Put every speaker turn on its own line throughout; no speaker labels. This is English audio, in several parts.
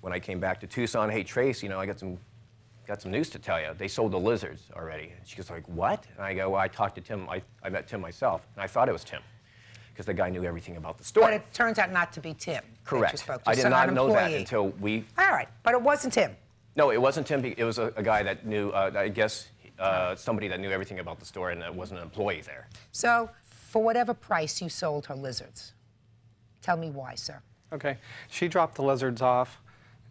when I came back to Tucson, hey, Trace, you know, I got some news to tell you. They sold the lizards already. And she was like, what? And I go, well, I talked to Tim. I met Tim myself, and I thought it was Tim because the guy knew everything about the store.
But it turns out not to be Tim.
Correct.
That you spoke to.
I did
So
not
an
know that
employee.
until we...
All right, but it wasn't Tim.
No, it wasn't Tim. It was a guy that knew, I guess, somebody that knew everything about the store and that wasn't an employee there.
So for whatever price you sold her lizards, tell me why, sir.
Okay. She dropped the lizards off,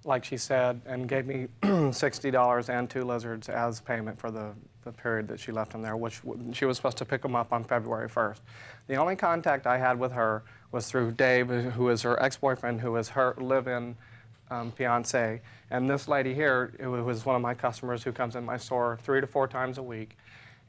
like she said, and gave me $60 and 2 lizards as payment for the period that she left them there, which she was supposed to pick them up on February 1st. The only contact I had with her was through Dave, who is her ex-boyfriend, who is her live-in fiance. And this lady here, who was one of my customers who comes in my store 3 to 4 times a week.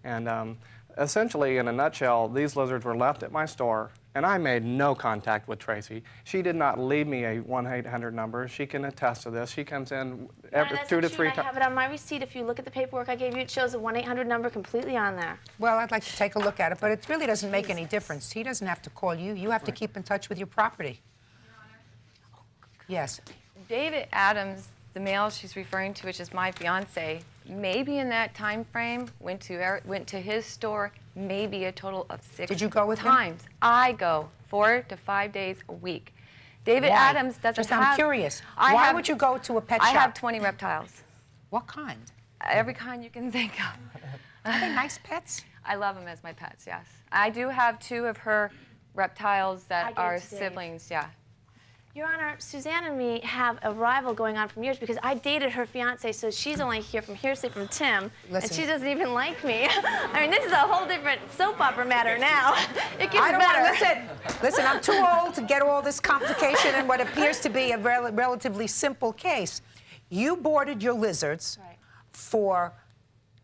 And essentially, in a nutshell, these lizards were left at my store, and I made no contact with Tracy. She did not leave me a 1-800 number. She can attest to this. She comes in every 2 to 3 times.
I have it on my receipt. If you look at the paperwork I gave you, it shows a 1-800 number completely on there.
Well, I'd like to take a look at it, but it really doesn't make any difference. He doesn't have to call you. You have to keep in touch with your property.
Your Honor.
Yes.
David Adams, the male she's referring to, which is my fiance, maybe in that time frame went to his store maybe a total of 6
Did you go with him?
times. I go 4 to 5 days a week. David
Why?
Adams doesn't
Just,
have...
I'm curious. Why would you go to a pet shop?
I have 20 reptiles.
What kind?
Every kind you can think of.
Are they nice pets?
I love them as my pets, yes. I do have 2 of her reptiles
I
that
did
are
today.
siblings, yeah.
Your Honor, Suzanne and me have a rival going on from years because I dated her fiance, so she's only here from hearsay from Tim,
Listen.
and she doesn't even like me. I mean, this is a whole different soap opera matter now. It gets
I don't
better.
listen, I'm too old to get all this complication in what appears to be a relatively simple case. You boarded your lizards
Right.
for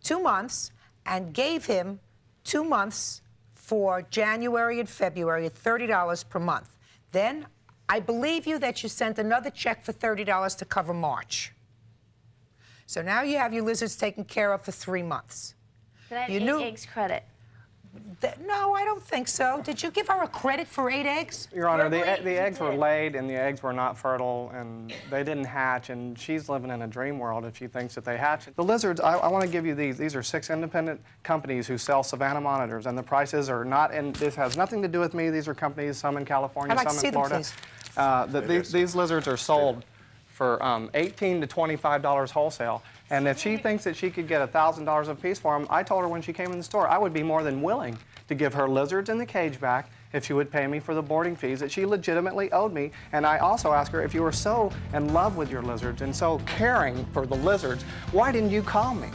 2 months and gave him 2 months for January and February at $30 per month. Then I believe you that you sent another check for $30 to cover March. So now you have your lizards taken care of for 3 months.
But I have
You
8
knew-
eggs credit.
No, I don't think so. Did you give her a credit for 8 eggs?
Your Honor,
Verbally,
the
you
eggs were
did.
laid, and the eggs were not fertile, and they didn't hatch, and she's living in a dream world if she thinks that they hatch. The lizards, I want to give you these. These are 6 independent companies who sell Savannah monitors, and the prices are not, and this has nothing to do with me. These are companies, some in California,
I'd like to
some
see
in
them,
Florida. These lizards are sold for $18 to $25 wholesale. And if she thinks that she could get $1,000 a piece for them, I told her when she came in the store, I would be more than willing to give her lizards in the cage back if she would pay me for the boarding fees that she legitimately owed me. And I also asked her, if you were so in love with your lizards and so caring for the lizards, why didn't you call me?